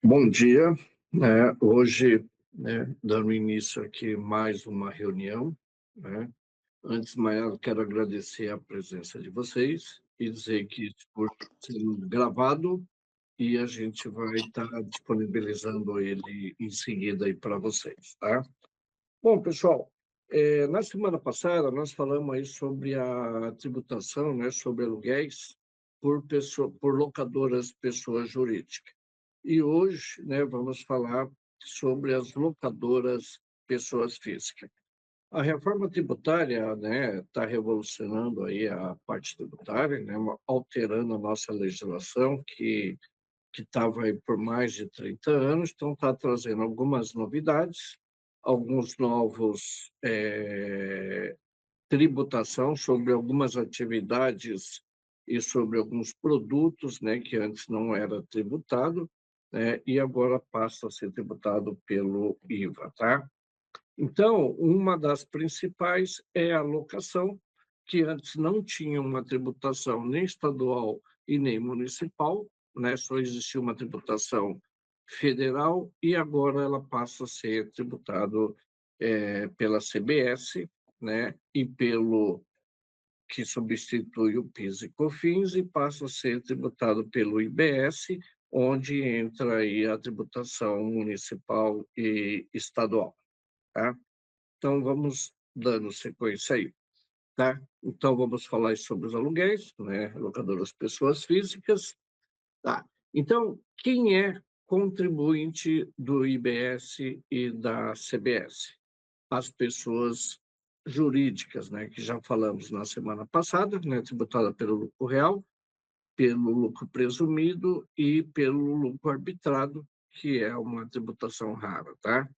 Bom dia, hoje, dando início aqui mais uma reunião, né. Antes de mais nada, quero agradecer a presença de vocês e dizer que isso está sendo gravado e a gente vai estar disponibilizando ele em seguida aí para vocês, tá? Bom, pessoal, na semana passada nós falamos aí sobre a tributação, né, sobre aluguéis por locadoras pessoas jurídicas. E hoje, né, vamos falar sobre as locadoras pessoas físicas. A reforma tributária, né, está revolucionando aí a parte tributária, né, alterando a nossa legislação que estava aí por mais de 30 anos, então está trazendo algumas novidades, alguns novos tributação sobre algumas atividades e sobre alguns produtos, né, que antes não era tributado, né, e agora passa a ser tributado pelo IVA, tá? Então, uma das principais é a locação, que antes não tinha uma tributação nem estadual e nem municipal, né, só existia uma tributação federal e agora ela passa a ser tributado pela CBS, né, e pelo que substitui o PIS e COFINS e passa a ser tributado pelo IBS, onde entra aí a tributação municipal e estadual, tá? Então vamos dando sequência aí, tá? Então vamos falar sobre os aluguéis, né, locadoras pessoas físicas, tá? Então, quem é contribuinte do IBS e da CBS? As pessoas jurídicas, né, que já falamos na semana passada, né, tributada pelo lucro real, pelo lucro presumido e pelo lucro arbitrado, que é uma tributação rara, tá?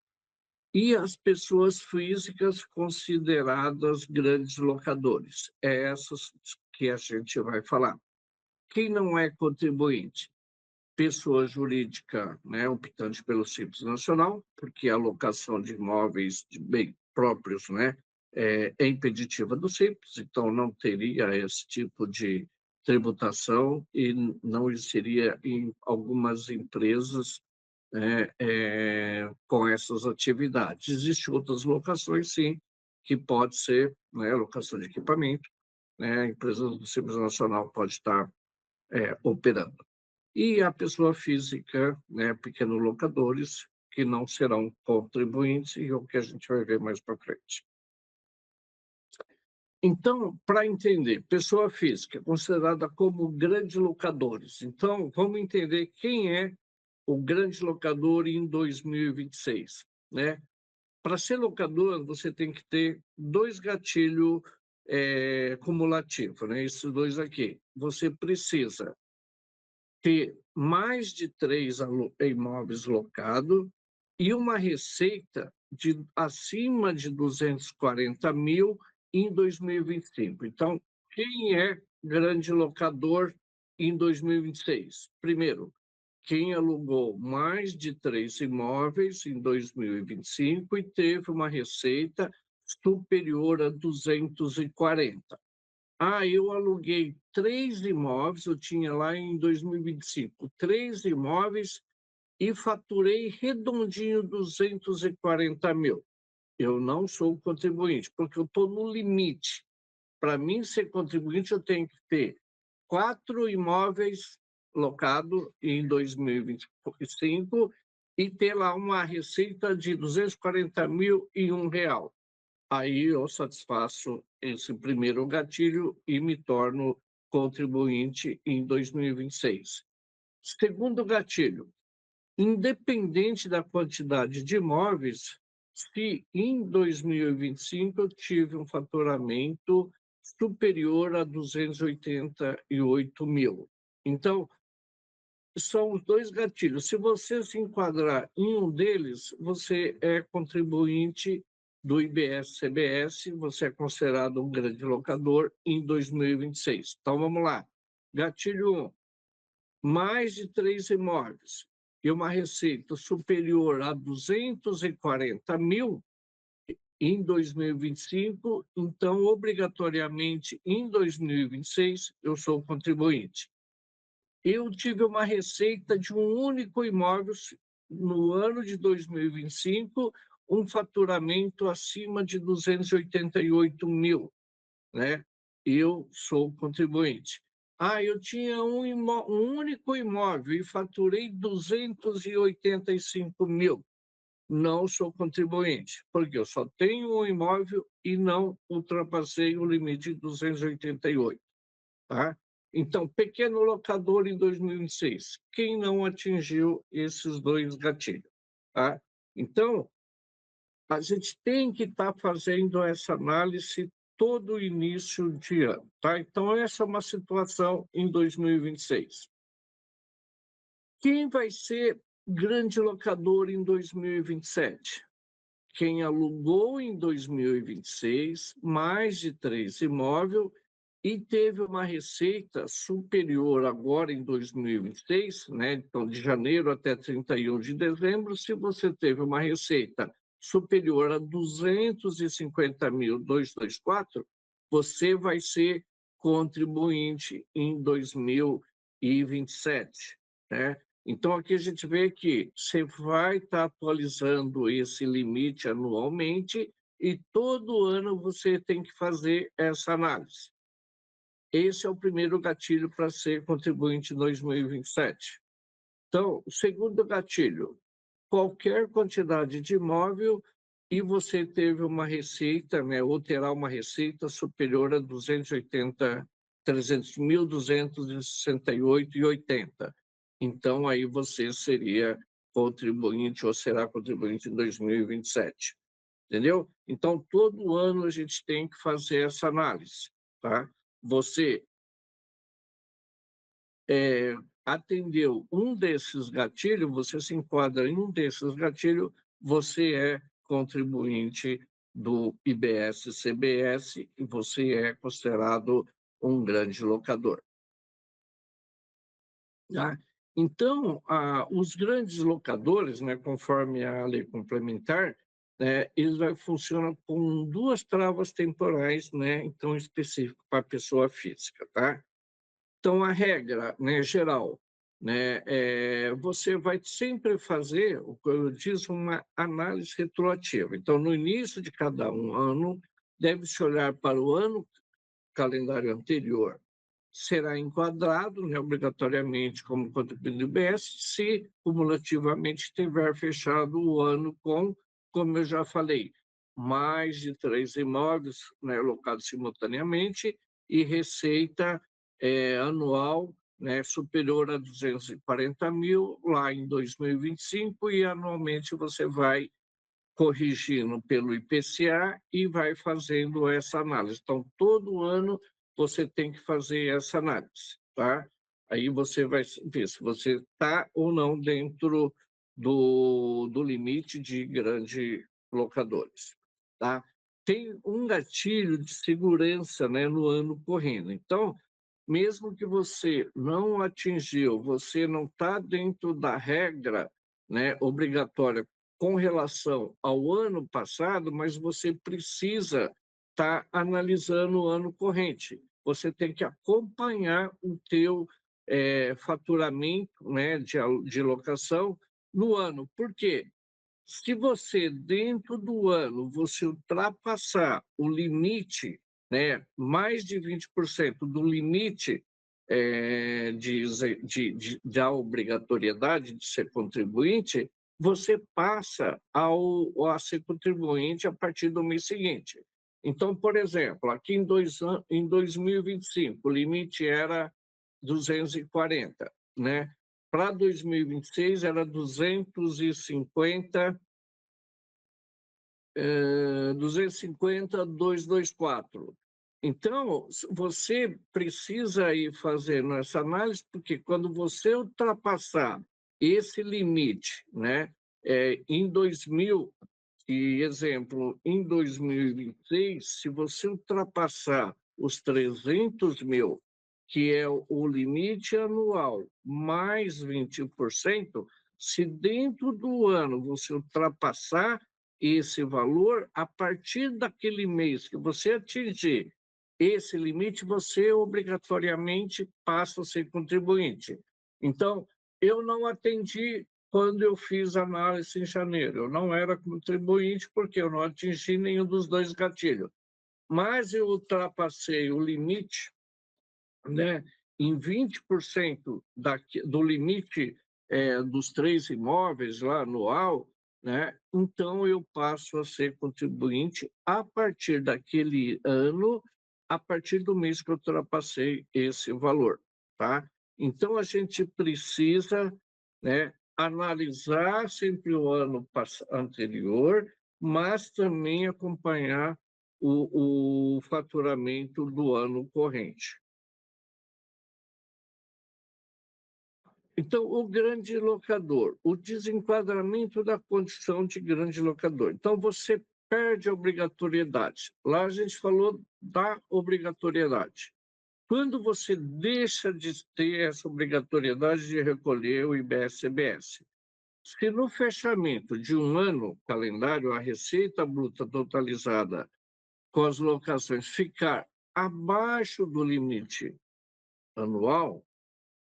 E as pessoas físicas consideradas grandes locadores, é essas que a gente vai falar. Quem não é contribuinte? Pessoa jurídica, né, optante pelo Simples Nacional, porque a alocação de imóveis de bem próprios, né, é impeditiva do Simples, então não teria esse tipo de tributação e não existiria em algumas empresas com essas atividades. Existem outras locações, sim, que pode ser, né, locação de equipamento, né, a empresa do Simples Nacional pode estar operando. E a pessoa física, né, pequenos locadores, que não serão contribuintes, e é o que a gente vai ver mais para frente. Então, para entender, pessoa física considerada como grandes locadores. Então, vamos entender quem é o grande locador em 2026, né? Para ser locador, você tem que ter dois gatilhos cumulativos, né? Esses dois aqui. Você precisa ter mais de três imóveis locados e uma receita de acima de 240 mil em 2025. Então, quem é grande locador em 2026? Primeiro, quem alugou mais de três imóveis em 2025 e teve uma receita superior a 240. Ah, eu aluguei três imóveis, eu tinha lá em 2025, três imóveis e faturei redondinho 240 mil. Eu não sou contribuinte, porque eu estou no limite. Para mim ser contribuinte, eu tenho que ter quatro imóveis locados em 2025 e ter lá uma receita de 240 mil e R$ 1. Aí eu satisfaço esse primeiro gatilho e me torno contribuinte em 2026. Segundo gatilho, independente da quantidade de imóveis, se em 2025 eu tive um faturamento superior a 288 mil. Então, são os dois gatilhos. Se você se enquadrar em um deles, você é contribuinte do IBS-CBS, você é considerado um grande locador em 2026. Então, vamos lá. Gatilho 1, mais de três imóveis e uma receita superior a 240 mil em 2025, então, obrigatoriamente, em 2026, eu sou contribuinte. eu tive uma receita de um único imóvel no ano de 2025, um faturamento acima de 288 mil, né? Eu sou contribuinte. Ah, eu tinha um único imóvel e faturei 285 mil. Não sou contribuinte, porque eu só tenho um imóvel e não ultrapassei o limite de 288, tá? Então, pequeno locador em 2006, quem não atingiu esses dois gatilhos, tá? Então, a gente tem que estar fazendo essa análise todo início de ano, tá? Então, essa é uma situação em 2026. Quem vai ser grande locador em 2027? Quem alugou em 2026 mais de 3 imóveis e teve uma receita superior agora em 2026, né? Então, de janeiro até 31 de dezembro, se você teve uma receita superior a 250 mil, 224, você vai ser contribuinte em 2027, né? Então, aqui a gente vê que você vai estar atualizando esse limite anualmente e todo ano você tem que fazer essa análise. Esse é o primeiro gatilho para ser contribuinte em 2027. Então, o segundo gatilho, qualquer quantidade de imóvel e você teve uma receita, né, ou terá uma receita superior a 280, 300.268,80. Então, aí você seria contribuinte ou será contribuinte em 2027. Entendeu? Então, todo ano a gente tem que fazer essa análise, tá? Você atendeu um desses gatilhos, você se enquadra em um desses gatilhos, você é contribuinte do IBS-CBS e você é considerado um grande locador. Tá? Então, os grandes locadores, né, conforme a lei complementar, eles funcionam com duas travas temporais, né, então específico para a pessoa física, tá? Então, a regra, né, geral, né, você vai sempre fazer, o que eu disse, uma análise retroativa. Então, no início de cada um ano, deve-se olhar para o ano calendário anterior. Será enquadrado, né, obrigatoriamente, como contribuinte do IBS, se cumulativamente tiver fechado o ano com, como eu já falei, mais de 3 imóveis, né, alocados simultaneamente e receita anual, né, superior a 240 mil lá em 2025 e anualmente você vai corrigindo pelo IPCA e vai fazendo essa análise. Então, todo ano você tem que fazer essa análise, tá? Aí você vai ver se você está ou não dentro do limite de grandes locadores, tá? Tem um gatilho de segurança, né, no ano correndo. Então, mesmo que você não atingiu, você não está dentro da regra, né, obrigatória com relação ao ano passado, mas você precisa estar analisando o ano corrente. Você tem que acompanhar o teu faturamento, né, de locação no ano. Por quê? Se você, dentro do ano, você ultrapassar o limite, né, mais de 20% do limite da obrigatoriedade de ser contribuinte, você passa a ser contribuinte a partir do mês seguinte. Então, por exemplo, aqui em 2025, o limite era 240, né? Para 2026 era 250, 250, 224. Então, você precisa ir fazendo essa análise, porque quando você ultrapassar esse limite, né, em 2000, e exemplo, em 2026, se você ultrapassar os 300 mil, que é o limite anual, mais 20%, se dentro do ano você ultrapassar esse valor, a partir daquele mês que você atingir esse limite, você obrigatoriamente passa a ser contribuinte. Então, eu não atendi quando eu fiz a análise em janeiro. Eu não era contribuinte porque eu não atingi nenhum dos dois gatilhos. Mas eu ultrapassei o limite, né, em 20% do limite dos 3 imóveis lá anual, né, então eu passo a ser contribuinte a partir daquele ano, a partir do mês que eu ultrapassei esse valor, tá? Então a gente precisa, né, analisar sempre o ano anterior, mas também acompanhar o faturamento do ano corrente. Então, o grande locador, o desenquadramento da condição de grande locador. Então, você perde a obrigatoriedade. Lá a gente falou da obrigatoriedade. Quando você deixa de ter essa obrigatoriedade de recolher o IBS-CBS, se no fechamento de um ano calendário a receita bruta totalizada com as locações ficar abaixo do limite anual,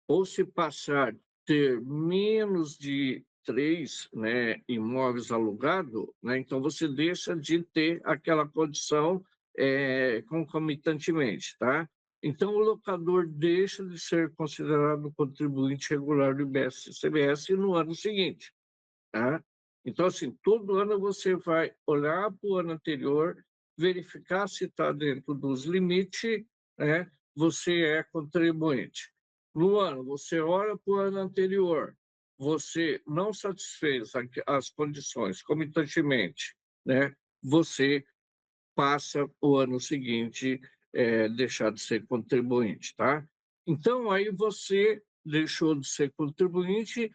ou se passar a ter menos de 3, né, imóveis alugados, né, então você deixa de ter aquela condição concomitantemente, tá? Então, o locador deixa de ser considerado contribuinte regular do IBS-CBS no ano seguinte, tá? Então, assim, todo ano você vai olhar para o ano anterior, verificar se está dentro dos limites, né? Você é contribuinte. No ano, você olha para o ano anterior, você não satisfez as condições comitantemente, né? Você passa o ano seguinte deixar de ser contribuinte, tá? Então, aí você deixou de ser contribuinte,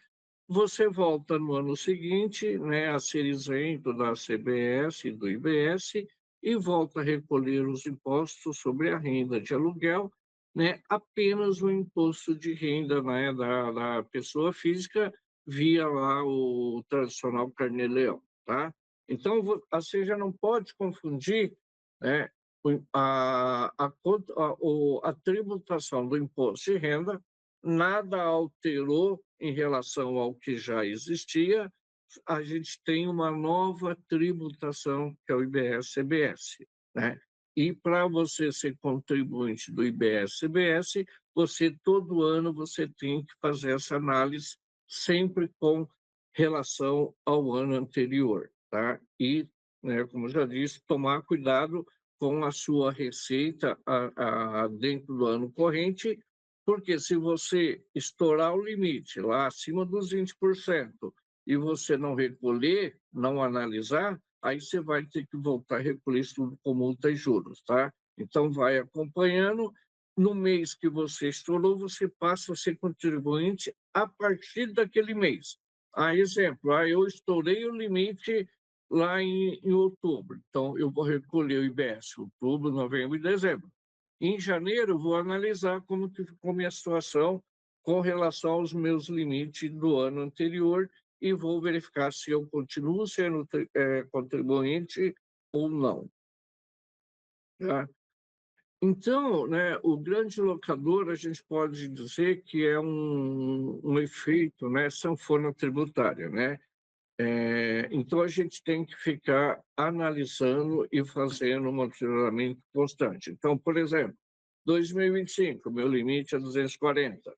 você volta no ano seguinte, né, a ser isento da CBS e do IBS e volta a recolher os impostos sobre a renda de aluguel, né, apenas o imposto de renda, né, da pessoa física via lá o tradicional carnê-leão, tá? Então, você já não pode confundir, né, a tributação do imposto de renda nada alterou em relação ao que já existia, a gente tem uma nova tributação, que é o IBS-CBS, né? E para você ser contribuinte do IBS-CBS, você todo ano você tem que fazer essa análise sempre com relação ao ano anterior, tá? E, né, como já disse, tomar cuidado com a sua receita dentro do ano corrente, porque se você estourar o limite lá acima dos 20% e você não recolher, não analisar, aí você vai ter que voltar a recolher isso tudo com multa e juros, tá? Então, vai acompanhando. No mês que você estourou, você passa a ser contribuinte a partir daquele mês. Exemplo, eu estourei o limite lá em outubro, então eu vou recolher o IBS, outubro, novembro e dezembro. Em janeiro, vou analisar como que ficou minha situação com relação aos meus limites do ano anterior e vou verificar se eu continuo sendo contribuinte ou não. Tá? Então, né, o grande locador, a gente pode dizer que é um efeito, né, sanfona tributária, né? Então, a gente tem que ficar analisando e fazendo um monitoramento constante. Então, por exemplo, 2025, meu limite é 240.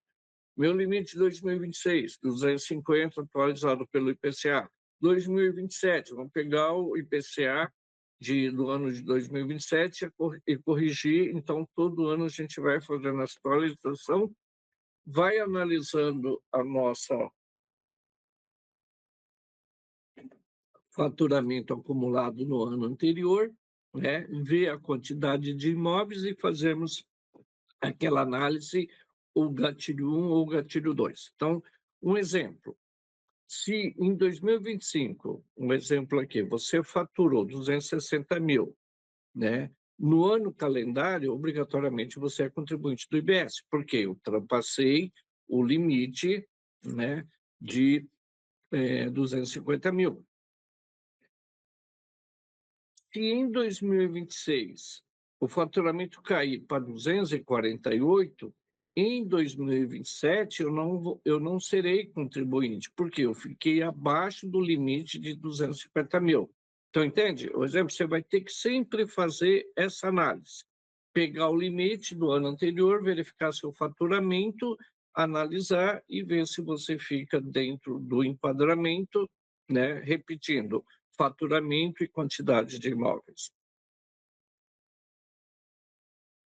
Meu limite 2026, 250, atualizado pelo IPCA. 2027, vamos pegar o IPCA do ano de 2027 e corrigir. Então, todo ano a gente vai fazendo a atualização, vai analisando a nossa faturamento acumulado no ano anterior, né? Ver a quantidade de imóveis e fazermos aquela análise, o gatilho 1 ou o gatilho 2. Então, um exemplo, se em 2025, um exemplo aqui, você faturou 260 mil, né? No ano calendário, obrigatoriamente você é contribuinte do IBS, porque eu ultrapassei o limite, né, de 250 mil. Se em 2026 o faturamento cair para 248, Em 2027, eu não serei contribuinte, porque eu fiquei abaixo do limite de 250 mil. Então, entende? Por exemplo, você vai ter que sempre fazer essa análise. Pegar o limite do ano anterior, verificar seu faturamento, analisar e ver se você fica dentro do enquadramento, né? Repetindo, faturamento e quantidade de imóveis.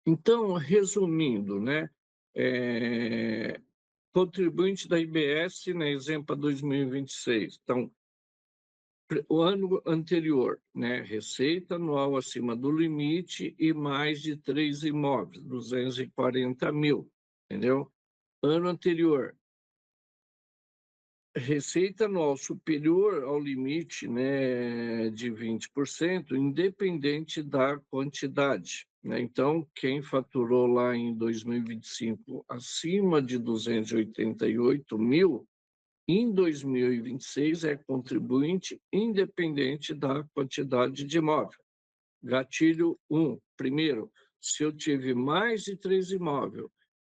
Então, resumindo, né? Contribuinte da IBS na Exempla 2026. Então, o ano anterior, né? Receita anual acima do limite e mais de 3 imóveis, 240 mil, entendeu? Ano anterior, receita anual superior ao limite, né, de 20%, independente da quantidade, né? Então, quem faturou lá em 2025 acima de 288 mil, em 2026 é contribuinte independente da quantidade de imóvel. Gatilho 1. Primeiro, se eu tive mais de 3 imóveis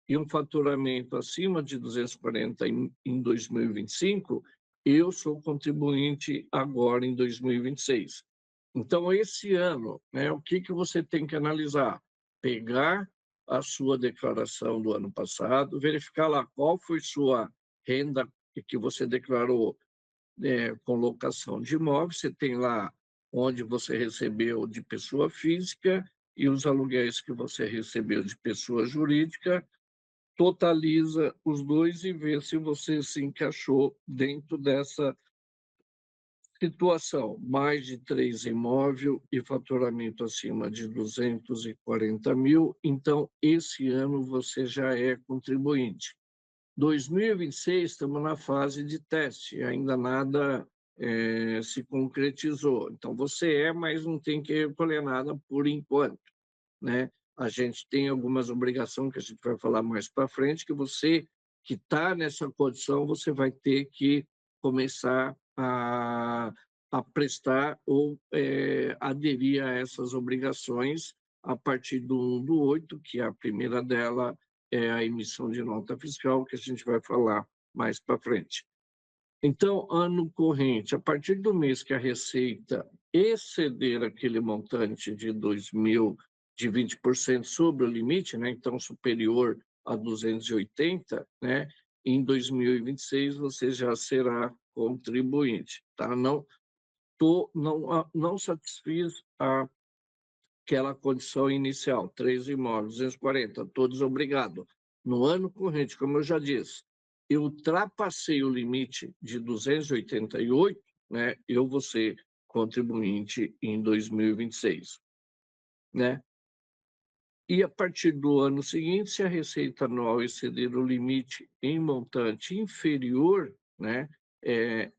e um faturamento acima de 240 em 2025, eu sou contribuinte agora em 2026. Então, esse ano, né, o que você tem que analisar? Pegar a sua declaração do ano passado, verificar lá qual foi sua renda que você declarou, com locação de imóveis, você tem lá onde você recebeu de pessoa física e os aluguéis que você recebeu de pessoa jurídica, totaliza os dois e vê se você se encaixou dentro dessa situação. Mais de 3 imóveis e faturamento acima de 240 mil, então esse ano você já é contribuinte. 2026, estamos na fase de teste, ainda nada se concretizou. Então, você é, mas não tem que recolher nada por enquanto, né? A gente tem algumas obrigações que a gente vai falar mais para frente, que você que está nessa condição, você vai ter que começar a prestar ou aderir a essas obrigações a partir do 1/8, que a primeira dela é a emissão de nota fiscal, que a gente vai falar mais para frente. Então, ano corrente, a partir do mês que a receita exceder aquele montante de 2.000, de 20% sobre o limite, né? Então superior a 280, né? Em 2026 você já será contribuinte, tá? Não satisfiz aquela condição inicial, 3 imóveis, 240, todos obrigados. No ano corrente, como eu já disse, eu ultrapassei o limite de 288, né? Eu vou ser contribuinte em 2026, né? E a partir do ano seguinte, se a receita anual exceder o limite em montante inferior, né,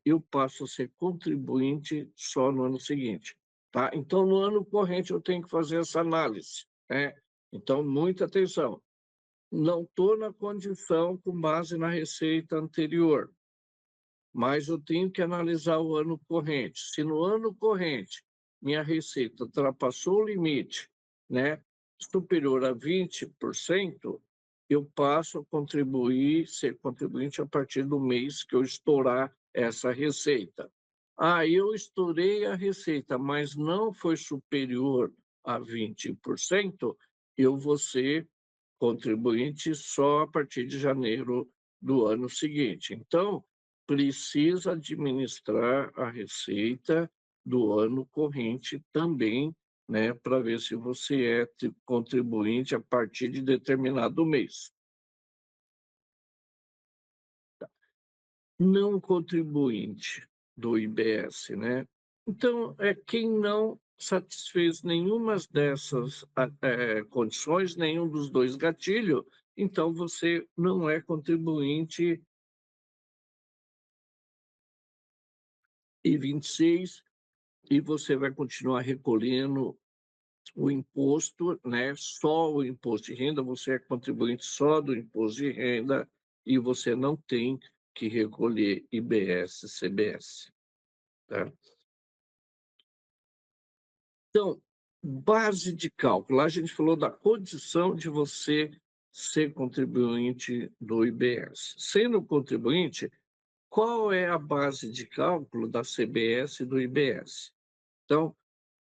eu passo a ser contribuinte só no ano seguinte, tá? Então, no ano corrente, eu tenho que fazer essa análise, né? Então, muita atenção. Não estou na condição com base na receita anterior, mas eu tenho que analisar o ano corrente. Se no ano corrente minha receita ultrapassou o limite, né, superior a 20%, eu passo a contribuir, ser contribuinte a partir do mês que eu estourar essa receita. Ah, eu estourei a receita, mas não foi superior a 20%, eu vou ser contribuinte só a partir de janeiro do ano seguinte. Então, precisa administrar a receita do ano corrente também, né, para ver se você é contribuinte a partir de determinado mês. Não contribuinte do IBS, né? Então, quem não satisfez nenhuma dessas condições, nenhum dos dois gatilhos, então você não é contribuinte e 26 e você vai continuar recolhendo o imposto, né? Só o imposto de renda, você é contribuinte só do imposto de renda e você não tem que recolher IBS, CBS, tá? Então, base de cálculo. Lá a gente falou da condição de você ser contribuinte do IBS. Sendo contribuinte, qual é a base de cálculo da CBS e do IBS? Então,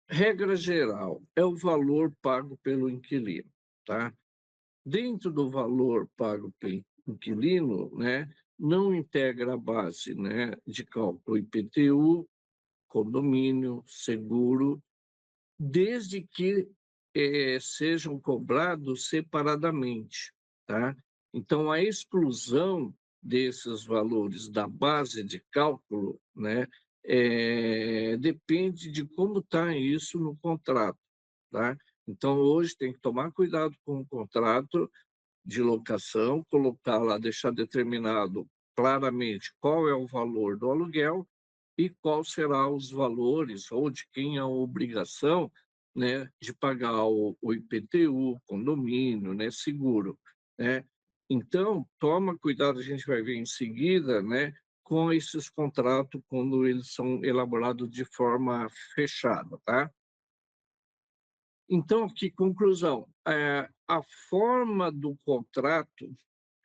regra geral, é o valor pago pelo inquilino, tá? Dentro do valor pago pelo inquilino, né, não integra a base, né, de cálculo IPTU, condomínio, seguro, desde que sejam cobrados separadamente, tá? Então, a exclusão desses valores da base de cálculo, né, depende de como está isso no contrato, tá? Então, hoje tem que tomar cuidado com o contrato de locação, colocar lá, deixar determinado claramente qual é o valor do aluguel e qual será os valores ou de quem é a obrigação, né, de pagar o IPTU, condomínio, né, seguro, né? Então, toma cuidado, a gente vai ver em seguida, né, com esses contratos quando eles são elaborados de forma fechada, tá? Então, que conclusão? A forma do contrato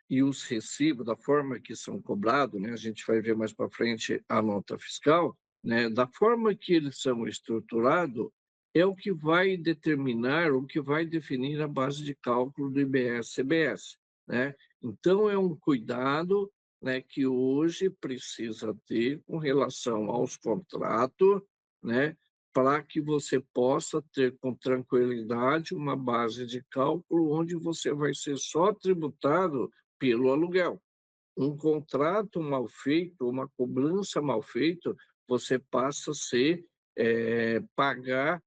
e os recibos, da forma que são cobrados, né, a gente vai ver mais para frente a nota fiscal, né, da forma que eles são estruturados, é o que vai determinar, o que vai definir a base de cálculo do IBS-CBS, né? Então, é um cuidado, né, que hoje precisa ter com relação aos contratos, né, para que você possa ter com tranquilidade uma base de cálculo onde você vai ser só tributado pelo aluguel. Um contrato mal feito, uma cobrança mal feita, você passa a ser, pagar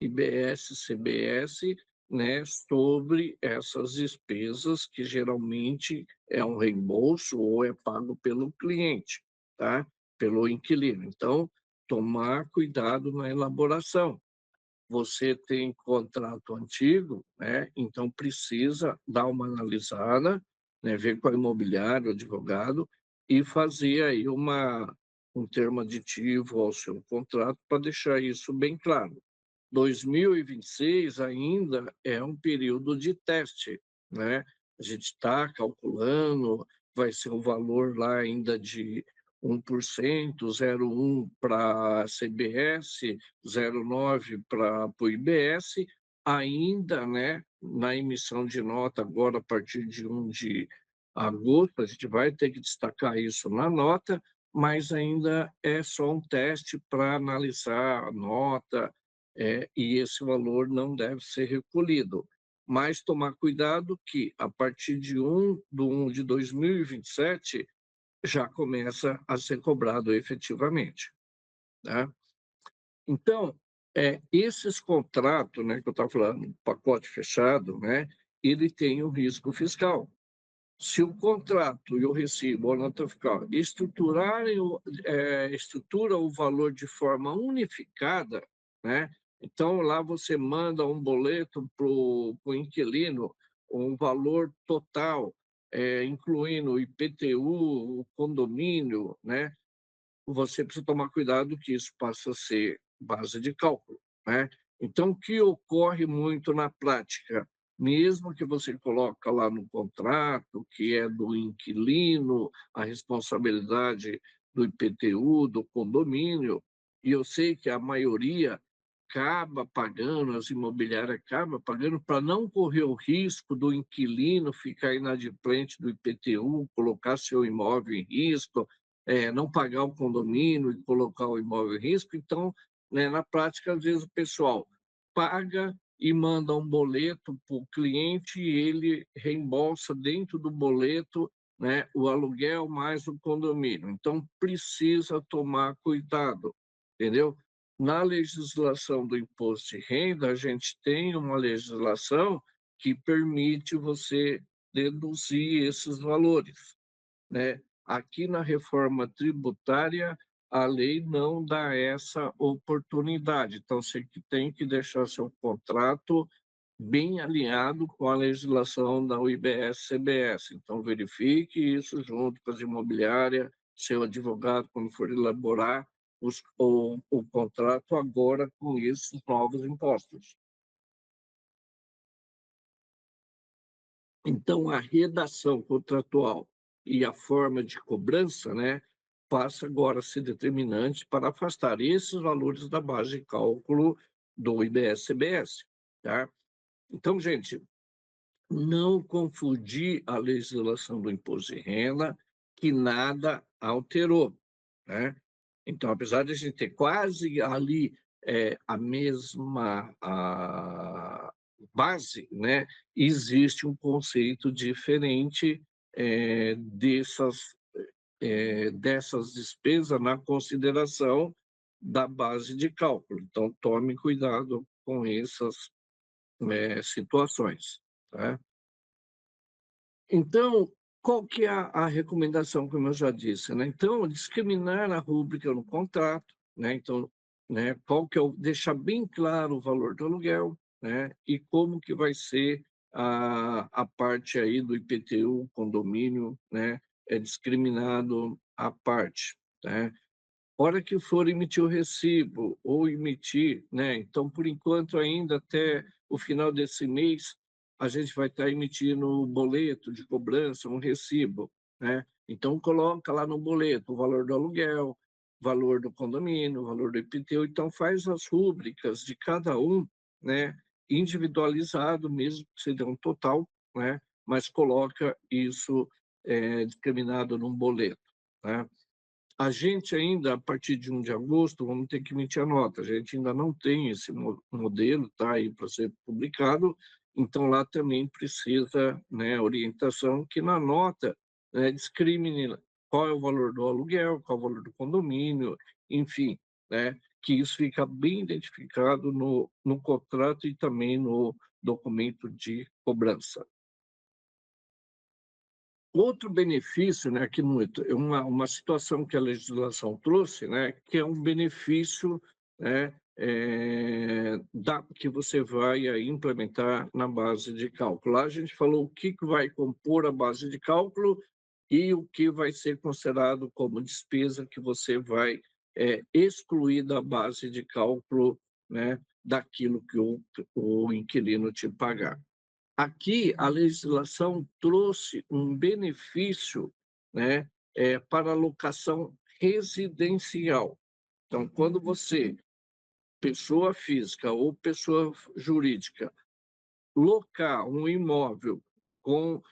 IBS, CBS, né, sobre essas despesas que geralmente é um reembolso ou é pago pelo cliente, tá? Pelo inquilino. Então, tomar cuidado na elaboração. Você tem contrato antigo, né? Então precisa dar uma analisada, né? Ver com a imobiliária, o advogado, e fazer aí um termo aditivo ao seu contrato para deixar isso bem claro. 2026 ainda é um período de teste, né? A gente está calculando, vai ser um valor lá ainda de 1%, 0,1 para a CBS, 0,9 para o IBS, ainda, né, na emissão de nota, agora a partir de 1 de agosto, a gente vai ter que destacar isso na nota, mas ainda é só um teste para analisar a nota, e esse valor não deve ser recolhido. Mas tomar cuidado que, a partir de 1 de 2027, já começa a ser cobrado efetivamente, né? Então, esses contratos, né, que eu estava falando, pacote fechado, né, ele tem o risco fiscal. Se o contrato e o recibo, ou a nota fiscal, estrutura o valor de forma unificada, né? Então, lá você manda um boleto para o inquilino, um valor total, incluindo o IPTU, o condomínio, né? Você precisa tomar cuidado que isso passa a ser base de cálculo, né? Então, o que ocorre muito na prática? Mesmo que você coloca lá no contrato que é do inquilino, a responsabilidade do IPTU, do condomínio, e eu sei que a maioria acaba pagando, as imobiliárias acabam pagando para não correr o risco do inquilino ficar inadimplente do IPTU, colocar seu imóvel em risco, não pagar o condomínio e colocar o imóvel em risco. Então, né, na prática, às vezes o pessoal paga e manda um boleto para o cliente e ele reembolsa dentro do boleto, né, o aluguel mais o condomínio. Então, precisa tomar cuidado, entendeu? Na legislação do imposto de renda, a gente tem uma legislação que permite você deduzir esses valores, né? Aqui na reforma tributária, a lei não dá essa oportunidade. Então, você tem que deixar seu contrato bem alinhado com a legislação da UIBS-CBS. Então, verifique isso junto com as imobiliárias, seu advogado, quando for elaborar o contrato agora com esses novos impostos. Então, a redação contratual e a forma de cobrança, né, passa agora a ser determinante para afastar esses valores da base de cálculo do IBS-CBS, tá? Então, gente, não confundir a legislação do imposto de renda, que nada alterou, né? Então, apesar de a gente ter quase ali a mesma base, né, existe um conceito diferente dessas despesas na consideração da base de cálculo. Então, tome cuidado com essas situações, tá? Então, qual que é a recomendação, como eu já disse, né? Então, discriminar a rúbrica no contrato, né? Então, né, qual que é deixar bem claro o valor do aluguel, né? E como que vai ser a parte aí do IPTU, condomínio, né? É discriminado a parte, né? Hora que for emitir o recibo ou emitir, né? Então, por enquanto, ainda até o final desse mês, a gente vai estar emitindo o boleto de cobrança, um recibo, né? Então, coloca lá no boleto o valor do aluguel, valor do condomínio, valor do IPTU. Então, faz as rúbricas de cada um, né? Individualizado, mesmo que seja um total, né? Mas coloca isso discriminado num boleto, né? A gente ainda, a partir de 1 de agosto, vamos ter que emitir a nota. A gente ainda não tem esse modelo, tá aí para ser publicado, então lá também precisa, né, orientação que na nota, né, discrimine qual é o valor do aluguel, qual é o valor do condomínio, enfim, né, que isso fica bem identificado no contrato e também no documento de cobrança. Outro benefício, né, que é uma situação que a legislação trouxe, né, que é um benefício, né, que você vai aí implementar na base de cálculo. Lá a gente falou o que vai compor a base de cálculo e o que vai ser considerado como despesa que você vai excluir da base de cálculo, né, daquilo que o inquilino te pagar. Aqui, a legislação trouxe um benefício, né, para a locação residencial. Então, quando você, pessoa física ou pessoa jurídica, locar um imóvel com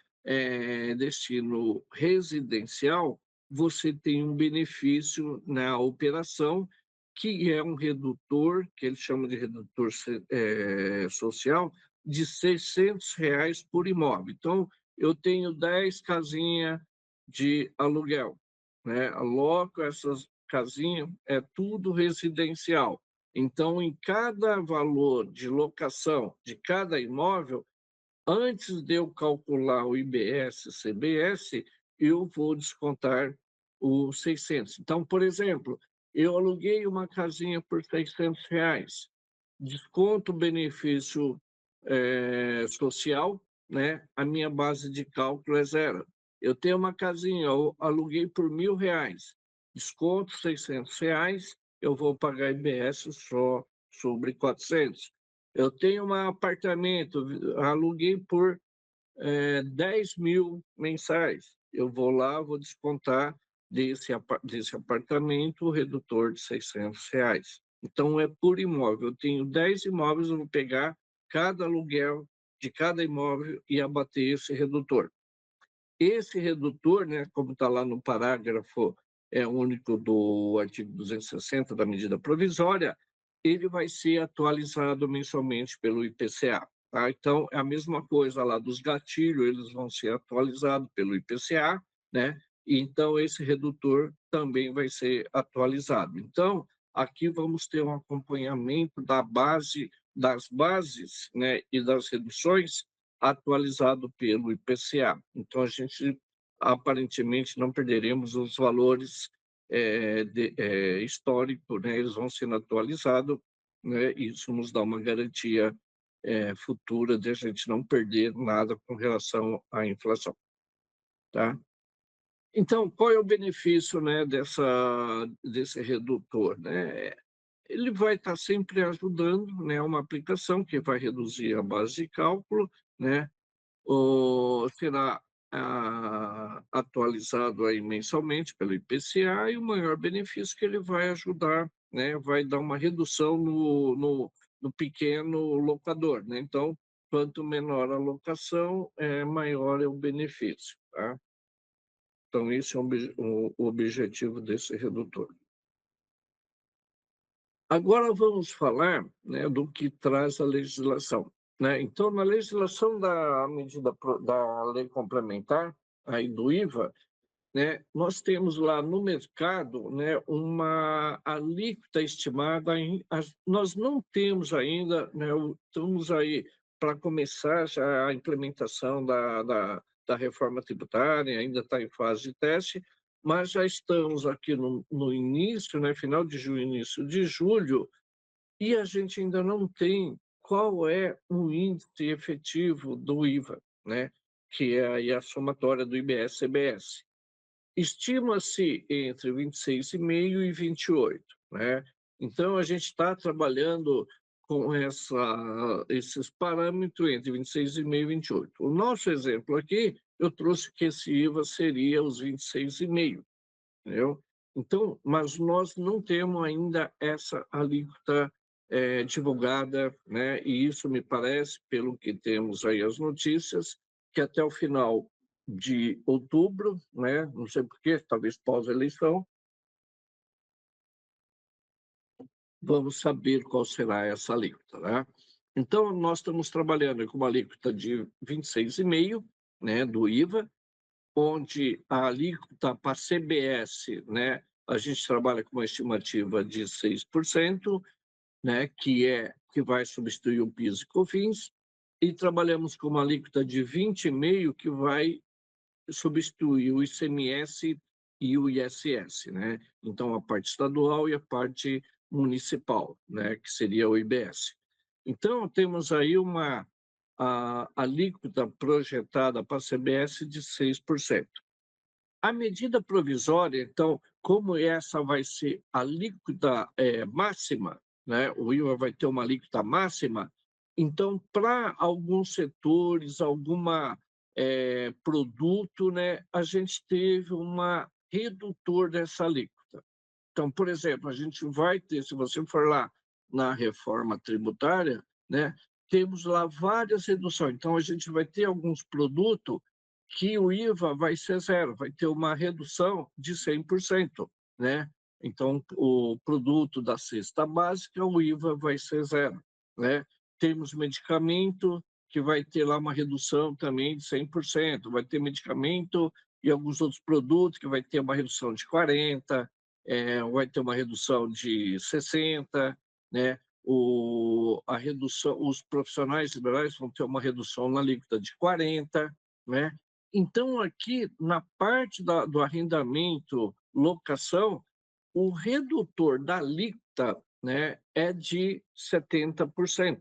destino residencial, você tem um benefício na operação, que é um redutor, que ele chama de redutor social, de R$ 600 por imóvel. Então, eu tenho 10 casinhas de aluguel, né? Aloco essas casinhas, é tudo residencial. Então, em cada valor de locação de cada imóvel, antes de eu calcular o IBS-CBS, eu vou descontar os 600. Então, por exemplo, eu aluguei uma casinha por R$ 600, desconto o benefício social, né? A minha base de cálculo é zero. Eu tenho uma casinha, eu aluguei por R$ 1.000, desconto R$ 600, eu vou pagar IBS só sobre 400. Eu tenho um apartamento, aluguei por 10 mil mensais. Eu vou lá, vou descontar desse apartamento o redutor de R$ 600. Então, é por imóvel. Eu tenho 10 imóveis, eu vou pegar cada aluguel de cada imóvel e abater esse redutor. Esse redutor, né, como está lá no parágrafo único do artigo 260 da medida provisória, ele vai ser atualizado mensalmente pelo IPCA. Tá? Então, é a mesma coisa lá dos gatilhos, eles vão ser atualizados pelo IPCA, né? E, então, esse redutor também vai ser atualizado. Então, aqui vamos ter um acompanhamento das bases, né, e das reduções atualizado pelo IPCA. Então, a gente aparentemente não perderemos os valores históricos, né? Eles vão sendo atualizados, né? Isso nos dá uma garantia futura de a gente não perder nada com relação à inflação, tá? Então, qual é o benefício, né, desse redutor, né? Ele vai estar sempre ajudando, né, uma aplicação que vai reduzir a base de cálculo, né? será atualizado aí mensalmente pelo IPCA, e o maior benefício que ele vai ajudar, né, vai dar uma redução no pequeno locador, né? Então, quanto menor a locação, maior é o benefício, tá? Então, esse é o objetivo desse redutor. Agora vamos falar, né, do que traz a legislação, né? Então, na legislação da da lei complementar, aí do IVA, né, nós temos lá no mercado, né, uma alíquota estimada nós não temos ainda, né, estamos aí para começar já a implementação da reforma tributária, ainda está em fase de teste, mas já estamos aqui no início, né, final de junho, início de julho, e a gente ainda não tem qual é o índice efetivo do IVA, né, que é aí a somatória do IBS-CBS. Estima-se entre 26,5 e 28, né? Então, a gente está trabalhando com esses parâmetros entre 26,5 e 28. O nosso exemplo aqui, eu trouxe que esse IVA seria os 26,5, entendeu? Então, mas nós não temos ainda essa alíquota divulgada, né? E isso me parece, pelo que temos aí as notícias, que até o final de outubro, né? Não sei por quê, talvez pós-eleição, vamos saber qual será essa alíquota, né? Então, nós estamos trabalhando com uma alíquota de 26,5, né, do IVA, onde a alíquota para a CBS, né, a gente trabalha com uma estimativa de 6%, né, que vai substituir o PIS e COFINS, e trabalhamos com uma alíquota de 20,5, que vai substituir o ICMS e o ISS, né? Então, a parte estadual e a parte municipal, né, que seria o IBS. Então, temos aí uma alíquota projetada para a CBS de 6%. A medida provisória, então, como essa vai ser a alíquota máxima, né? O IVA vai ter uma alíquota máxima, então, para alguns setores, alguma produto, né, a gente teve uma redutor dessa alíquota. Então, por exemplo, a gente vai ter, se você for lá na reforma tributária, né, temos lá várias reduções. Então, a gente vai ter alguns produtos que o IVA vai ser zero, vai ter uma redução de 100%, né? Então, o produto da cesta básica, o IVA vai ser zero, né? Temos medicamento que vai ter lá uma redução também de 100%, vai ter medicamento e alguns outros produtos que vai ter uma redução de 40%, vai ter uma redução de 60%, né? A redução, os profissionais liberais vão ter uma redução na alíquota de 40%, né? Então, aqui, na parte do arrendamento, locação, o redutor da alíquota, né, é de 70%,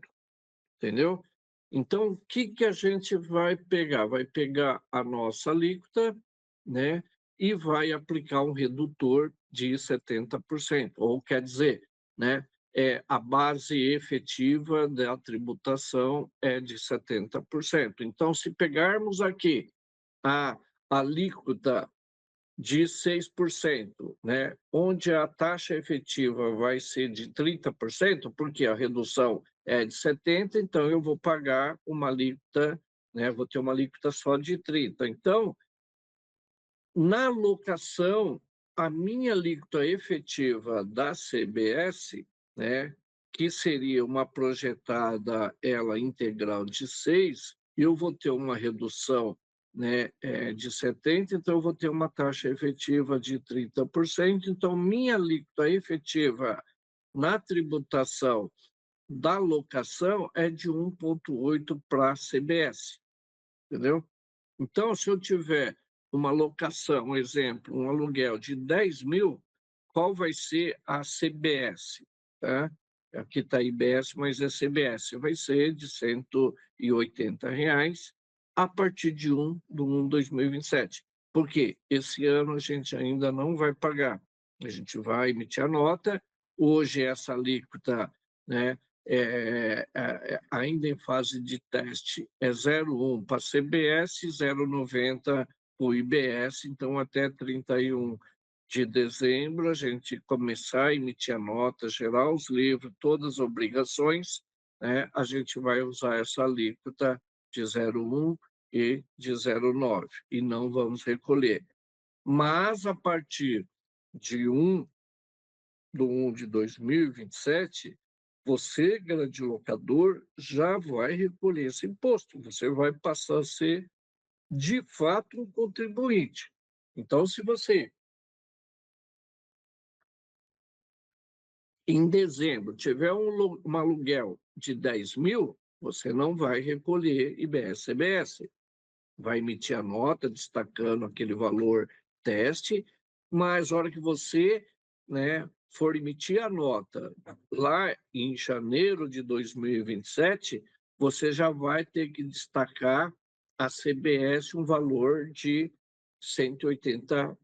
entendeu? Então, o que a gente vai pegar? Vai pegar a nossa alíquota, né, e vai aplicar um redutor de 70%, ou quer dizer, né, a base efetiva da tributação é de 70%. Então, se pegarmos aqui a alíquota de 6%, né, onde a taxa efetiva vai ser de 30%, porque a redução é de 70%, então eu vou pagar uma alíquota, né, vou ter uma alíquota só de 30%. Então, na locação, a minha alíquota efetiva da CBS, né, que seria uma projetada ela integral de 6, eu vou ter uma redução, né, de 70, então eu vou ter uma taxa efetiva de 30%. Então, minha alíquota efetiva na tributação da locação é de 1,8 para a CBS, entendeu? Então, se eu tiver uma locação, um exemplo, um aluguel de 10 mil, qual vai ser a CBS? Tá? Aqui está IBS, mas é CBS. Vai ser de R$ 180 a partir de 1 de 2027. Por quê? Esse ano a gente ainda não vai pagar. A gente vai emitir a nota. Hoje essa alíquota, né, ainda em fase de teste, é 0,1 para a CBS, 0,90 para o IBS. Então, até 31 de dezembro, a gente começar a emitir a nota geral, os livros, todas as obrigações, né? A gente vai usar essa alíquota de 0,1 e de 0,9, e não vamos recolher. Mas, a partir de 1 de 2027, você, grande locador, já vai recolher esse imposto. Você vai passar a ser, de fato, um contribuinte. Então, se você, em dezembro, tiver um aluguel de 10 mil, você não vai recolher IBS-CBS. Vai emitir a nota destacando aquele valor teste, mas na hora que você, né, for emitir a nota lá em janeiro de 2027, você já vai ter que destacar a CBS um valor de R$ 180,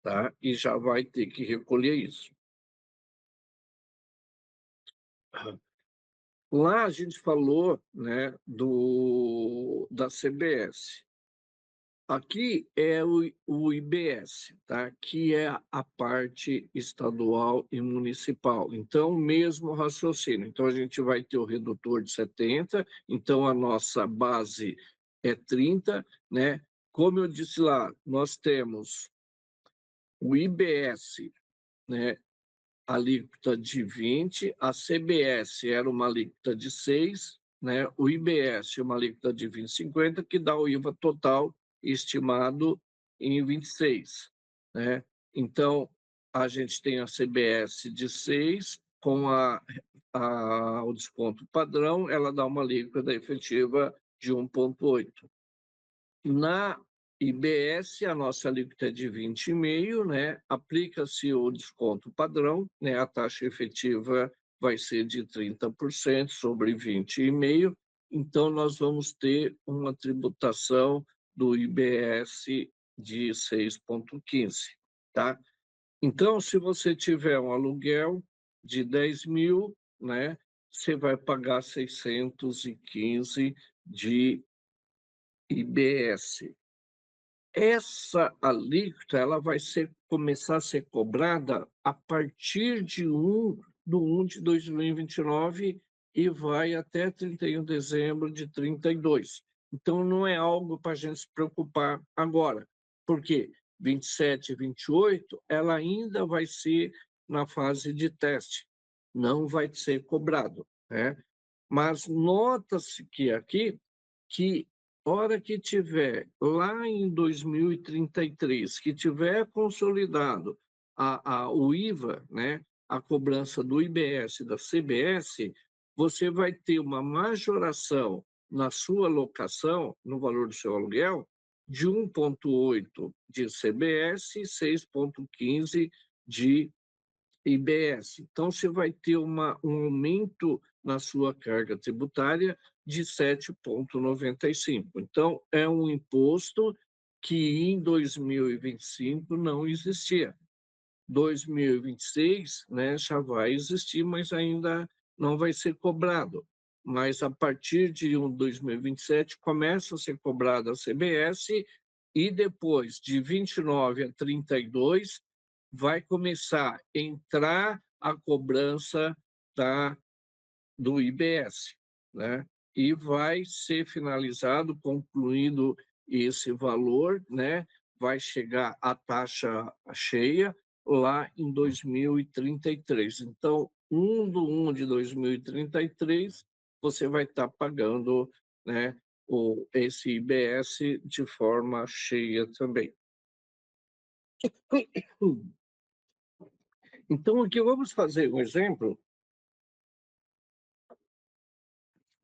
tá? E já vai ter que recolher isso. Lá a gente falou, né, da CBS. Aqui é o IBS, tá? Que é a parte estadual e municipal. Então, mesmo raciocínio. Então, a gente vai ter o redutor de 70, então a nossa base é 30, né? Como eu disse lá, nós temos o IBS, né? Alíquota de 20, a CBS era uma alíquota de 6, né? O IBS uma alíquota de 20,50, que dá o IVA total estimado em 26, né? Então, a gente tem a CBS de 6, com o desconto padrão, ela dá uma alíquota efetiva de 1,8. Na IBS, a nossa alíquota é de 20,5, né? Aplica-se o desconto padrão, né? A taxa efetiva vai ser de 30% sobre 20,5. Então, nós vamos ter uma tributação do IBS de 6,15, tá? Então, se você tiver um aluguel de 10 mil, né? Você vai pagar 615 de IBS. Essa alíquota ela vai começar a ser cobrada a partir de 1 de 2029 e vai até 31 de dezembro de 32. Então, não é algo para a gente se preocupar agora, porque 27 e 28 ela ainda vai ser na fase de teste, não vai ser cobrado, né? Mas nota-se que aqui que hora que tiver lá em 2033, que tiver consolidado o IVA, né, a cobrança do IBS e da CBS, você vai ter uma majoração na sua locação, no valor do seu aluguel, de 1,8 de CBS e 6,15 de IBS. Então, você vai ter um aumento na sua carga tributária de 7,95. Então, é um imposto que em 2025 não existia. 2026, né, já vai existir, mas ainda não vai ser cobrado. Mas a partir de 2027 começa a ser cobrada a CBS e depois de 29 a 32 vai começar a entrar a cobrança do IBS, né? E vai ser finalizado, concluído esse valor, né? Vai chegar a taxa cheia lá em 2033. Então, 1 de 2033, você vai estar pagando, né, esse IBS de forma cheia também. Então, aqui vamos fazer um exemplo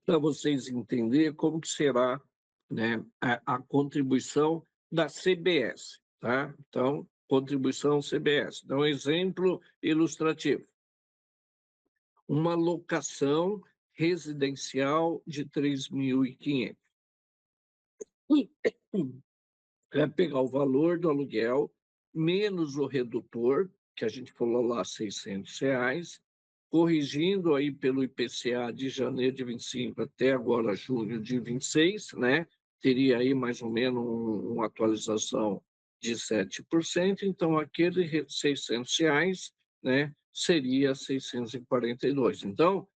para vocês entenderem como que será, né, a contribuição da CBS, tá? Então, contribuição CBS. Então, um exemplo ilustrativo. Uma locação residencial de 3.500. É pegar o valor do aluguel menos o redutor, que a gente falou lá, R$ 600, corrigindo aí pelo IPCA de janeiro de 25 até agora junho de 26, né? Teria aí mais ou menos uma atualização de 7%, então aquele R$ 600, né, seria 642. Então,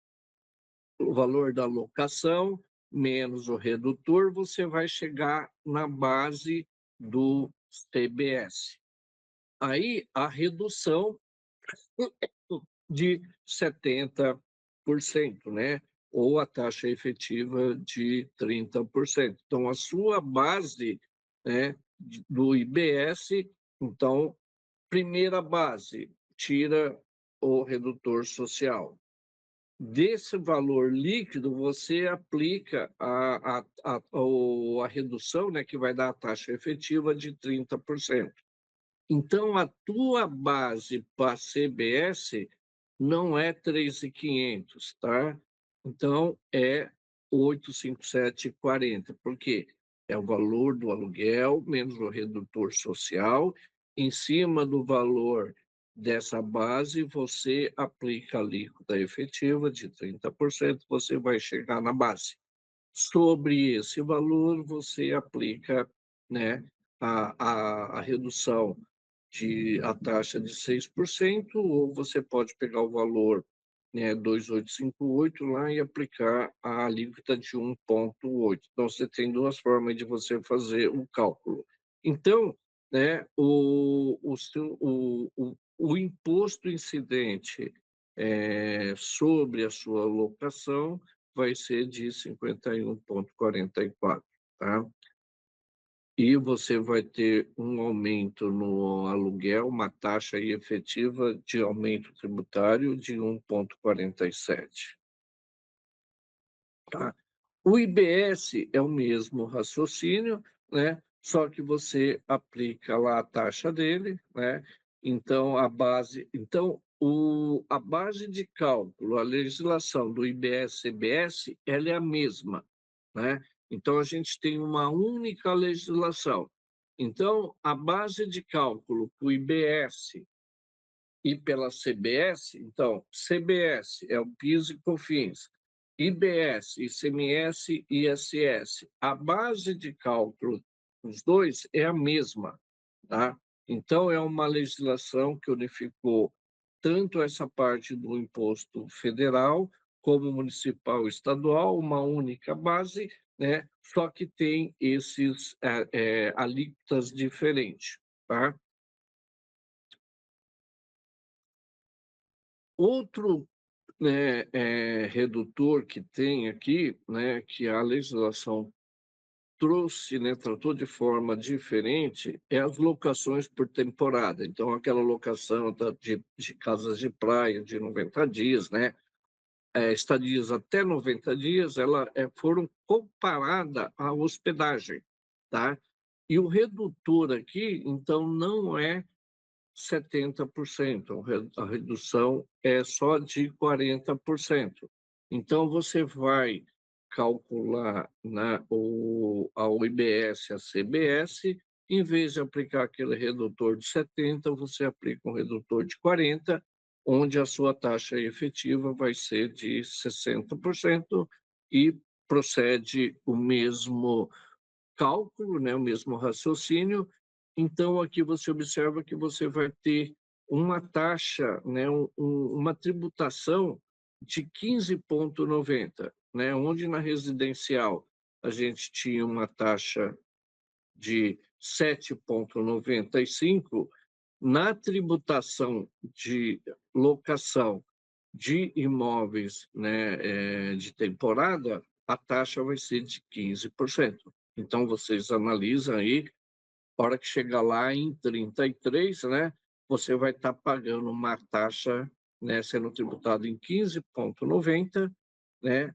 o valor da locação menos o redutor, você vai chegar na base do CBS. Aí, a redução de 70%, né? Ou a taxa efetiva de 30%. Então, a sua base, né, do IBS, então, primeira base, tira o redutor social. Desse valor líquido, você aplica a redução, né, que vai dar a taxa efetiva de 30%. Então, a tua base para CBS não é 3.500, tá? Então, é 857,40. Por quê? É o valor do aluguel menos o redutor social. Em cima do valor dessa base, você aplica a alíquota efetiva de 30%, você vai chegar na base. Sobre esse valor, você aplica, né, a redução de a taxa de 6%, ou você pode pegar o valor, né, 2.858 lá e aplicar a alíquota de 1,8. Então, você tem duas formas de você fazer o cálculo. Então, né, o imposto incidente sobre a sua locação vai ser de 51,44, tá? E você vai ter um aumento no aluguel, uma taxa efetiva de aumento tributário de 1,47. Tá? O IBS é o mesmo raciocínio, né? Só que você aplica lá a taxa dele, né? Então, a base de cálculo, a legislação do IBS-CBS, ela é a mesma, né? Então, a gente tem uma única legislação. Então, a base de cálculo para o IBS e pela CBS, então, CBS é o PIS e COFINS, IBS, ICMS e ISS. A base de cálculo dos dois é a mesma, tá? Então, é uma legislação que unificou tanto essa parte do imposto federal como municipal e estadual, uma única base, né? Só que tem esses alíquotas diferentes, tá? Outro redutor que tem aqui, né, que a legislação trouxe, né, tratou de forma diferente, é as locações por temporada. Então, aquela locação de casas de praia de 90 dias, né, estadias até 90 dias, foram comparadas à hospedagem, tá? E o redutor aqui, então, não é 70%, a redução é só de 40%. Então, você vai calcular ao IBS, a CBS, em vez de aplicar aquele redutor de 70, você aplica um redutor de 40, onde a sua taxa efetiva vai ser de 60% e procede o mesmo cálculo, né, o mesmo raciocínio. Então, aqui você observa que você vai ter uma taxa, né, uma tributação de 15,90, né, onde na residencial a gente tinha uma taxa de 7,95, na tributação de locação de imóveis, né, de temporada, a taxa vai ser de 15%. Então, vocês analisam aí, a hora que chegar lá em 33, né, você vai estar pagando uma taxa, né, sendo tributado em 15,90, né,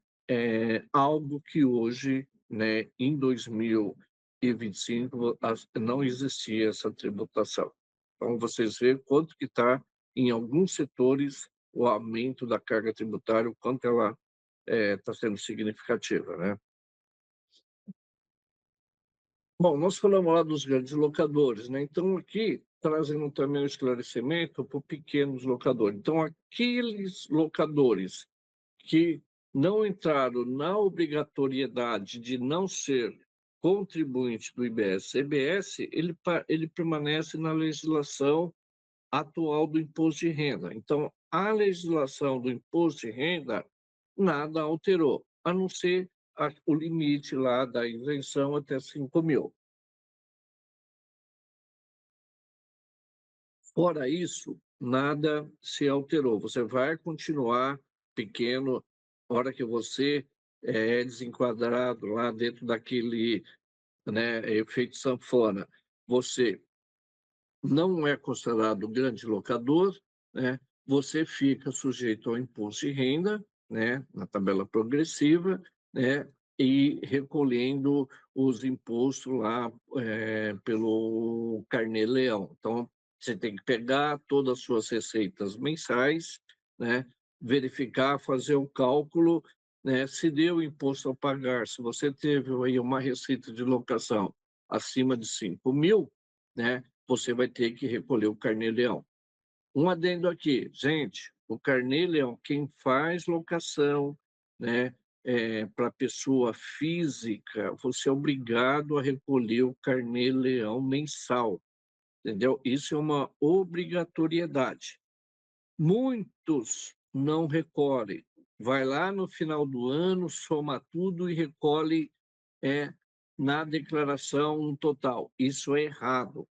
algo que hoje, né, em 2025, não existia essa tributação. Então, vocês veem quanto que está, em alguns setores, o aumento da carga tributária, o quanto ela está sendo significativa, né? Bom, nós falamos lá dos grandes locadores, né? Então, aqui, trazendo também um esclarecimento para os pequenos locadores. Então, aqueles locadores que não entraram na obrigatoriedade de não ser contribuinte do IBS-CBS, ele permanece na legislação atual do imposto de renda. Então, a legislação do imposto de renda nada alterou, a não ser o limite lá da isenção até 5.000. Fora isso, nada se alterou. Você vai continuar pequeno, hora que você é desenquadrado lá dentro daquele, né, efeito sanfona, você não é considerado grande locador, né? Você fica sujeito ao imposto de renda, né, na tabela progressiva, né, e recolhendo os impostos lá pelo Carnê-Leão. Então, você tem que pegar todas as suas receitas mensais, né, verificar, fazer um cálculo, né, se deu imposto a pagar, se você teve aí uma receita de locação acima de 5.000, né, você vai ter que recolher o Carnê-Leão. Um adendo aqui, gente, o Carnê-Leão, quem faz locação, né, para pessoa física, você é obrigado a recolher o Carnê-Leão mensal, entendeu? Isso é uma obrigatoriedade. Muitos não recolhem. Vai lá no final do ano, soma tudo e recolhe na declaração no total. Isso é errado.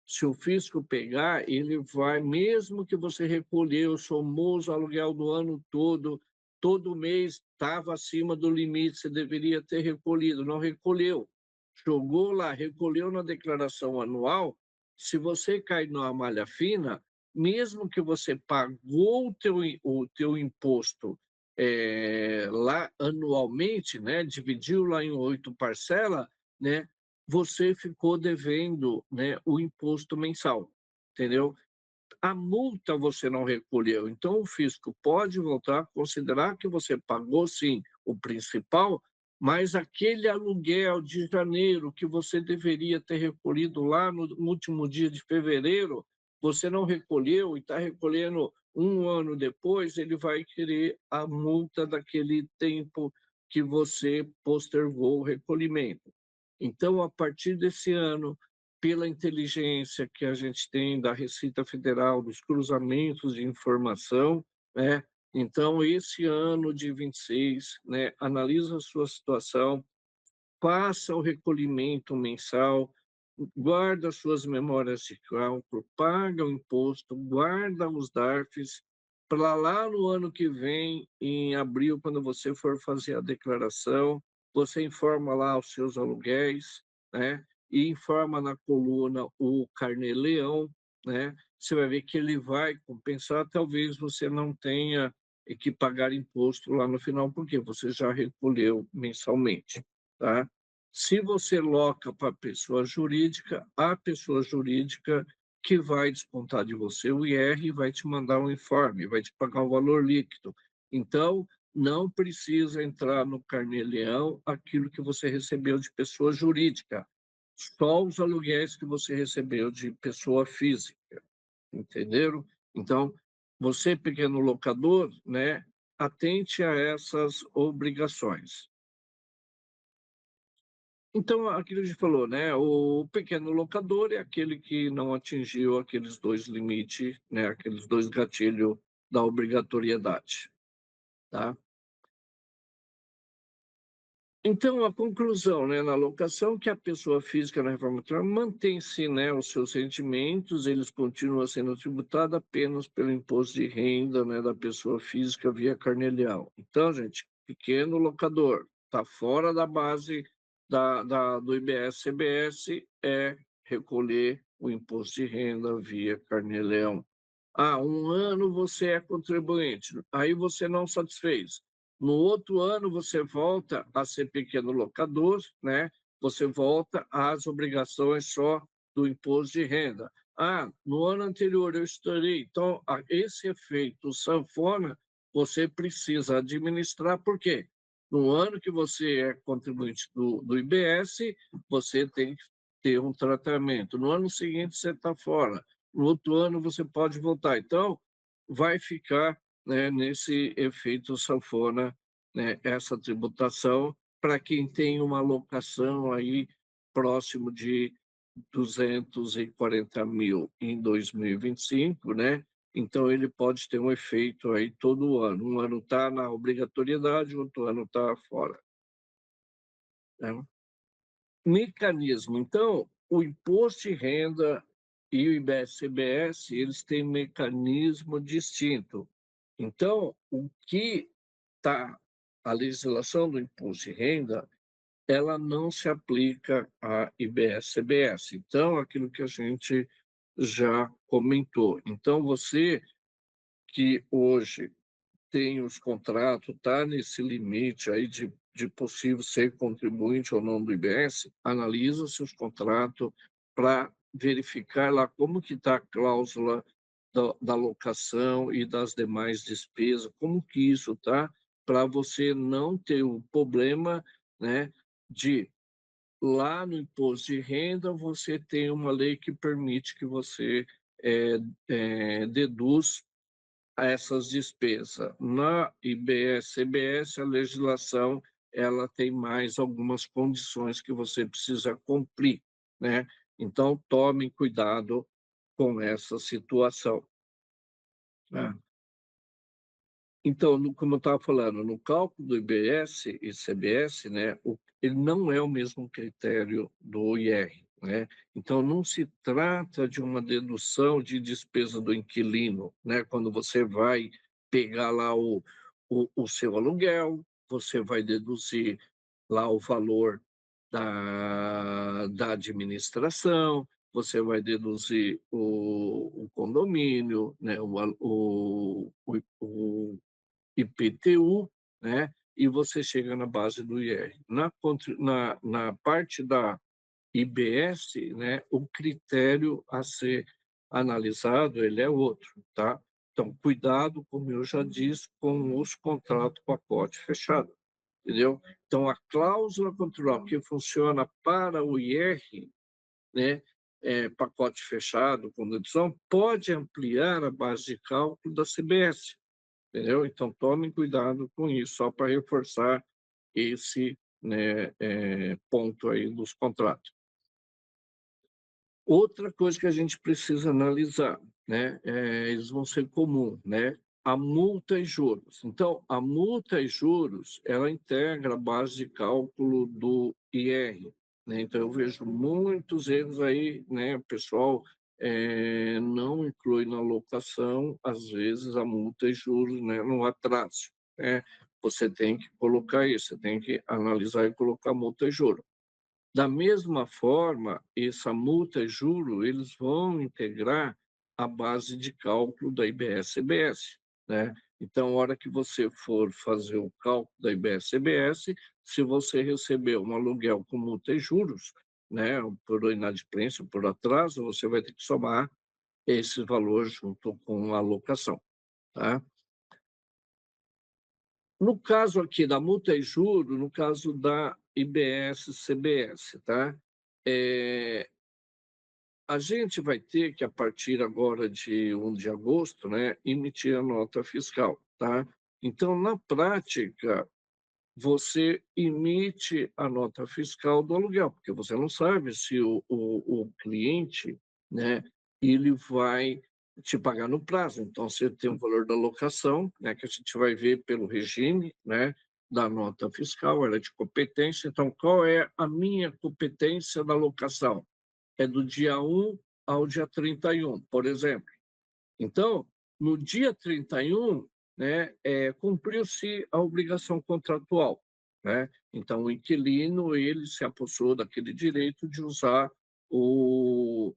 Se o fisco pegar, ele vai, mesmo que você recolheu, somou os aluguel do ano todo mês estava acima do limite, você deveria ter recolhido, não recolheu. Jogou lá, recolheu na declaração anual, se você cair numa malha fina, mesmo que você pagou o teu imposto lá anualmente, né, dividiu lá em 8 parcelas, né, você ficou devendo, né, o imposto mensal, entendeu? A multa você não recolheu, então o fisco pode voltar a considerar que você pagou, sim, o principal, mas aquele aluguel de janeiro que você deveria ter recolhido lá no último dia de fevereiro, você não recolheu e está recolhendo um ano depois, ele vai querer a multa daquele tempo que você postergou o recolhimento. Então, a partir desse ano, pela inteligência que a gente tem da Receita Federal, dos cruzamentos de informação, né? Então, esse ano de 26, né, analisa a sua situação, faça o recolhimento mensal, guarda suas memórias de cálculo, paga o imposto, guarda os DARFs, para lá no ano que vem, em abril, quando você for fazer a declaração, você informa lá os seus aluguéis, né? E informa na coluna o Carnê-Leão, né? Você vai ver que ele vai compensar, talvez você não tenha que pagar imposto lá no final, porque você já recolheu mensalmente, tá? Se você loca para pessoa jurídica, a pessoa jurídica que vai descontar de você o IR e vai te mandar um informe, vai te pagar o valor líquido. Então, não precisa entrar no Carnê-Leão aquilo que você recebeu de pessoa jurídica, só os aluguéis que você recebeu de pessoa física, entenderam? Então, você, pequeno locador, né, atente a essas obrigações. Então, aquilo que a gente falou, né? O pequeno locador é aquele que não atingiu aqueles dois limites, né? Aqueles dois gatilhos da obrigatoriedade, tá? Então, a conclusão, né, na locação, que a pessoa física na reforma tributária mantém-se, né, os seus rendimentos, eles continuam sendo tributados apenas pelo imposto de renda, né, da pessoa física via Carnê-Leão. Então, gente, pequeno locador, está fora da base do IBS-CBS, é recolher o imposto de renda via Carnê-Leão. Ah, um ano você é contribuinte, aí você não satisfez. No outro ano, você volta a ser pequeno locador, né? Você volta às obrigações só do imposto de renda. Ah, no ano anterior eu estourei. Então, esse efeito sanfona, você precisa administrar, por quê? No ano que você é contribuinte do IBS, você tem que ter um tratamento. No ano seguinte, você está fora. No outro ano, você pode voltar. Então, vai ficar, né, nesse efeito sanfona, né, essa tributação, para quem tem uma alocação aí próximo de 240 mil em 2025, né? Então, ele pode ter um efeito aí todo ano. Um ano está na obrigatoriedade, outro ano está fora, né? Mecanismo. Então, o imposto de renda e o IBS-CBS, eles têm mecanismo distinto. Então, o que está a legislação do imposto de renda, ela não se aplica a IBS-CBS. Então, aquilo que a gente já comentou. Então, você que hoje tem os contratos, está nesse limite aí de possível ser contribuinte ou não do IBS, analisa seus contratos para verificar lá como que está a cláusula da locação e das demais despesas, como que isso está, para você não ter o problema, né, de lá no imposto de renda você tem uma lei que permite que você deduz a essas despesas. Na IBS-CBS, a legislação ela tem mais algumas condições que você precisa cumprir, né? Então, tomem cuidado com essa situação, né? Então, como eu estava falando, no cálculo do IBS e CBS, né, ele não é o mesmo critério do IR, né? Então, não se trata de uma dedução de despesa do inquilino, né? Quando você vai pegar lá o seu aluguel, você vai deduzir lá o valor da administração, você vai deduzir o condomínio, né? O IPTU, né? E você chega na base do IR. Na parte da IBS, né, o critério a ser analisado ele é outro, tá? Então, cuidado, como eu já disse, com os contratos pacote fechado, entendeu? Então, a cláusula contratual que funciona para o IR, né, pacote fechado, com dedução, pode ampliar a base de cálculo da CBS, entendeu? Então, tomem cuidado com isso, só para reforçar esse, né, ponto aí dos contratos. Outra coisa que a gente precisa analisar, né, eles vão ser comum, né, a multa e juros. Então, a multa e juros, ela integra a base de cálculo do IR, né? Então, eu vejo muitos erros aí, né, o pessoal não inclui na locação, às vezes, a multa e juros, né, no atraso, né? Você tem que colocar isso, você tem que analisar e colocar multa e juros. Da mesma forma, essa multa e juro, eles vão integrar a base de cálculo da IBS-CBS, né? Então, a hora que você for fazer o cálculo da IBS-CBS, se você receber um aluguel com multa e juros, né, por inadimplência, por atraso, você vai ter que somar esse valor junto com a alocação, tá? No caso aqui da multa e juro, no caso da IBS-CBS, tá? É, a gente vai ter que, a partir agora de 1 de agosto, né, emitir a nota fiscal, tá? Então, na prática, você emite a nota fiscal do aluguel, porque você não sabe se o cliente, né, ele vai te pagar no prazo. Então, você tem o valor da locação, né, que a gente vai ver pelo regime, né, da nota fiscal, ela é de competência. Então, qual é a minha competência da locação? É do dia 1 ao dia 31, por exemplo. Então, no dia 31, né, cumpriu-se a obrigação contratual, né? Então, o inquilino ele se apossou daquele direito de usar o,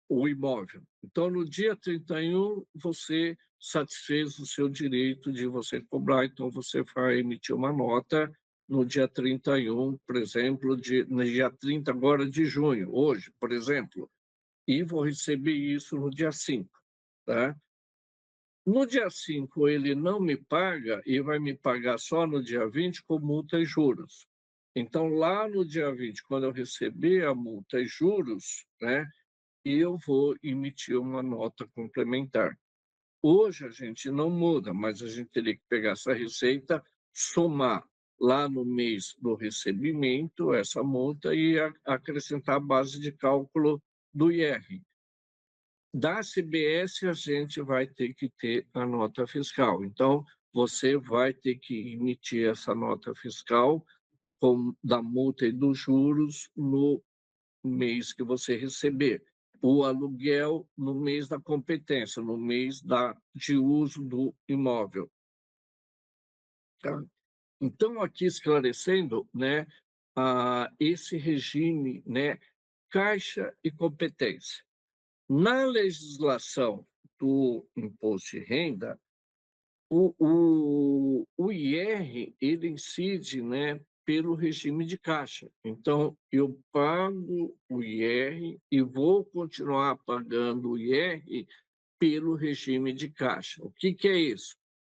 o imóvel. Então, no dia 31, você satisfez o seu direito de você cobrar, então você vai emitir uma nota no dia 31, por exemplo, no dia 30 agora de junho, hoje, por exemplo, e vou receber isso no dia 5, tá? No dia 5 ele não me paga e vai me pagar só no dia 20 com multa e juros. Então, lá no dia 20, quando eu receber a multa e juros, né, eu vou emitir uma nota complementar. Hoje a gente não muda, mas a gente teria que pegar essa receita, somar lá no mês do recebimento essa multa e acrescentar a base de cálculo do IR. Da CBS, a gente vai ter que ter a nota fiscal. Então, você vai ter que emitir essa nota fiscal da multa e dos juros no mês que você receber. O aluguel no mês da competência, no mês de uso do imóvel. Tá? Então, aqui esclarecendo, né, esse regime, né, caixa e competência. Na legislação do imposto de renda, o IR, ele incide, né, pelo regime de caixa. Então, eu pago o IR e vou continuar pagando o IR pelo regime de caixa. O que é isso?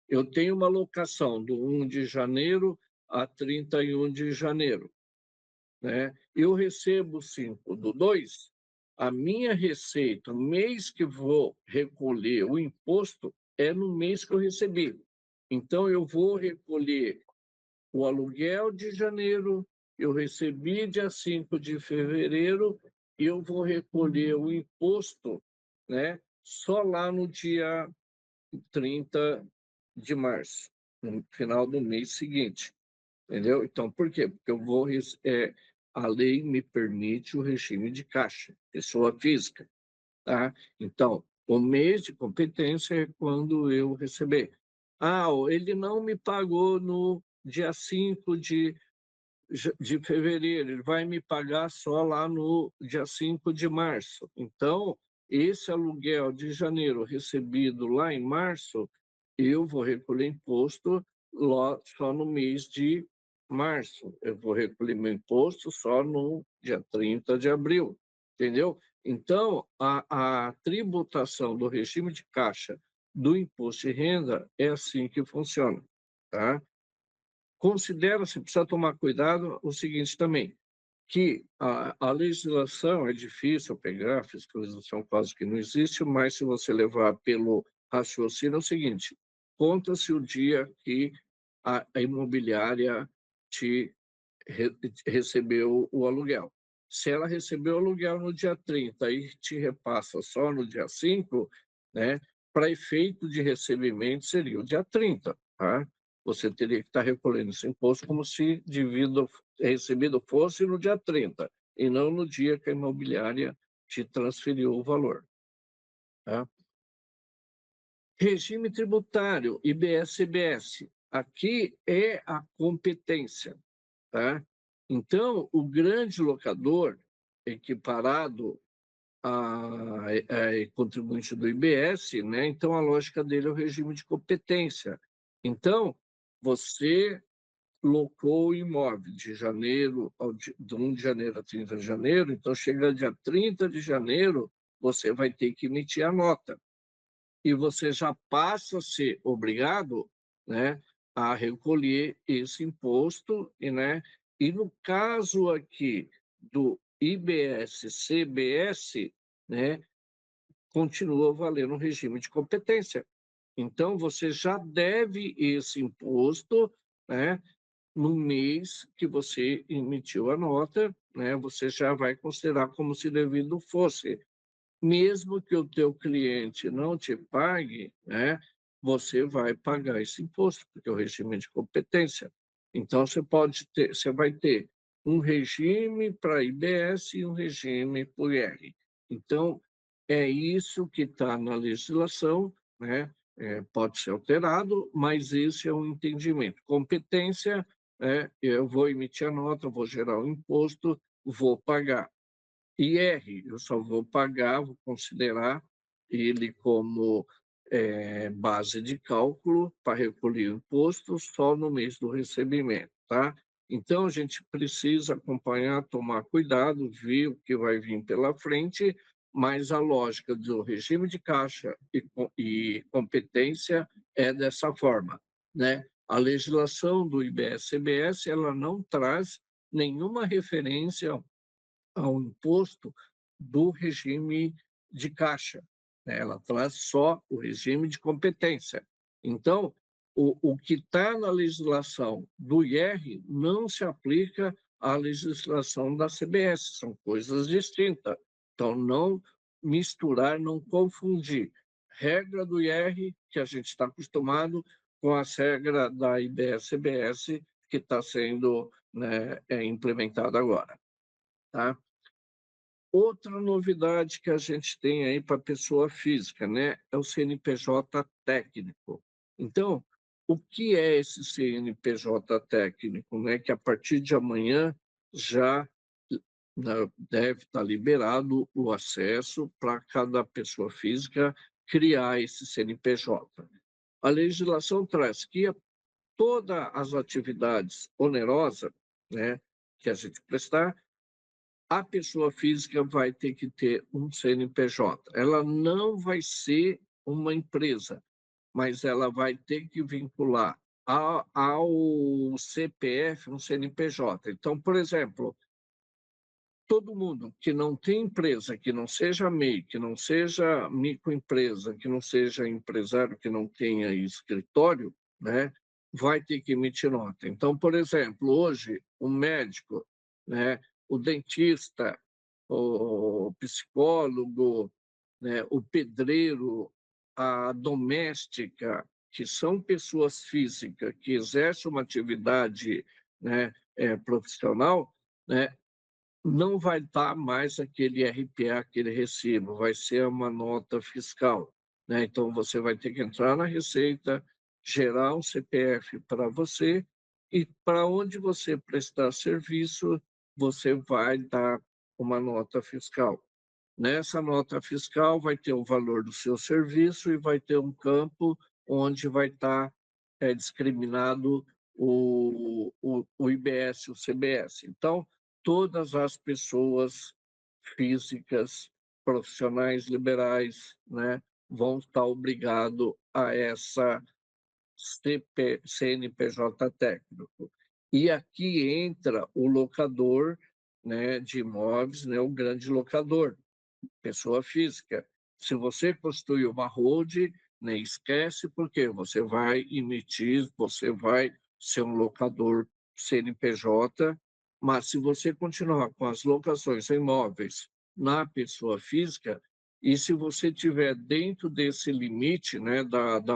Eu tenho uma locação do 1 de janeiro a 31 de janeiro, né? Eu recebo 5/2, a minha receita, o mês que vou recolher o imposto é no mês que eu recebi. Então, eu vou recolher o aluguel de janeiro, eu recebi dia 5 de fevereiro, e eu vou recolher o imposto, né, só lá no dia 30 de março, no final do mês seguinte. Entendeu? Então, por quê? Porque a lei me permite o regime de caixa, pessoa física, tá? Então, o mês de competência é quando eu receber. Ele não me pagou no dia 5 de fevereiro, ele vai me pagar só lá no dia 5 de março. Então, esse aluguel de janeiro recebido lá em março, eu vou recolher imposto só no mês de março. Eu vou recolher meu imposto só no dia 30 de abril, entendeu? Então, a tributação do regime de caixa do imposto de renda é assim que funciona, tá? Considera-se, precisa tomar cuidado, o seguinte também, que a legislação é difícil pegar, a fiscalização quase que não existe, mas se você levar pelo raciocínio, é o seguinte, conta-se o dia que a imobiliária te recebeu o aluguel. Se ela recebeu o aluguel no dia 30 e te repassa só no dia 5, né, para efeito de recebimento seria o dia 30, tá? Você teria que estar recolhendo esse imposto como se recebido fosse no dia 30, e não no dia que a imobiliária te transferiu o valor. Tá? Regime tributário, IBS-CBS. Aqui é a competência. Tá? Então, o grande locador, equiparado a contribuinte do IBS, né? Então, a lógica dele é o regime de competência. Então, você locou o imóvel de janeiro, de 1 de janeiro a 30 de janeiro, então, chega dia 30 de janeiro, você vai ter que emitir a nota. E você já passa a ser obrigado, né, a recolher esse imposto, né? E no caso aqui do IBS-CBS, né, continua valendo o regime de competência. Então, você já deve esse imposto, né, no mês que você emitiu a nota, né, você já vai considerar como se devido fosse. Mesmo que o teu cliente não te pague, né, você vai pagar esse imposto, porque é o regime de competência. Então, você vai ter um regime para IBS e um regime para o IR. Então, é isso que está na legislação, né? Pode ser alterado, mas esse é o entendimento. Competência, eu vou emitir a nota, vou gerar o imposto, vou pagar. IR, eu só vou pagar, vou considerar ele como base de cálculo para recolher o imposto só no mês do recebimento, tá? Então, a gente precisa acompanhar, tomar cuidado, ver o que vai vir pela frente, mas a lógica do regime de caixa e competência é dessa forma, né? A legislação do IBS-CBS, ela não traz nenhuma referência ao imposto do regime de caixa, né? Ela traz só o regime de competência. Então, o que está na legislação do IR não se aplica à legislação da CBS, são coisas distintas. Então, não misturar, não confundir. Regra do IR, que a gente está acostumado, com as regras da IBS-CBS, que está sendo, né, implementada agora. Tá? Outra novidade que a gente tem aí para pessoa física, né, é o CNPJ técnico. Então, o que é esse CNPJ técnico, né, que a partir de amanhã já deve estar liberado o acesso para cada pessoa física criar esse CNPJ. A legislação traz que todas as atividades onerosas, né, que a gente prestar, a pessoa física vai ter que ter um CNPJ. Ela não vai ser uma empresa, mas ela vai ter que vincular ao CPF um CNPJ. Então, por exemplo, todo mundo que não tem empresa, que não seja MEI, que não seja microempresa, que não seja empresário, que não tenha escritório, né, vai ter que emitir nota. Então, por exemplo, hoje, o médico, né, o dentista, o psicólogo, né, o pedreiro, a doméstica, que são pessoas físicas que exercem uma atividade, né, profissional, né, não vai dar mais aquele RPA, aquele recibo, vai ser uma nota fiscal, né? Então, você vai ter que entrar na Receita, gerar um CPF para você e para onde você prestar serviço, você vai dar uma nota fiscal. Nessa nota fiscal vai ter o valor do seu serviço e vai ter um campo onde vai estar discriminado o IBS, o CBS. Então, todas as pessoas físicas, profissionais liberais, né, vão estar obrigados a essa CNPJ técnico. E aqui entra o locador, né, de imóveis, né, o grande locador, pessoa física. Se você constitui uma holding, nem esquece, porque você vai emitir, você vai ser um locador CNPJ, mas se você continuar com as locações em imóveis na pessoa física, e se você tiver dentro desse limite, né, da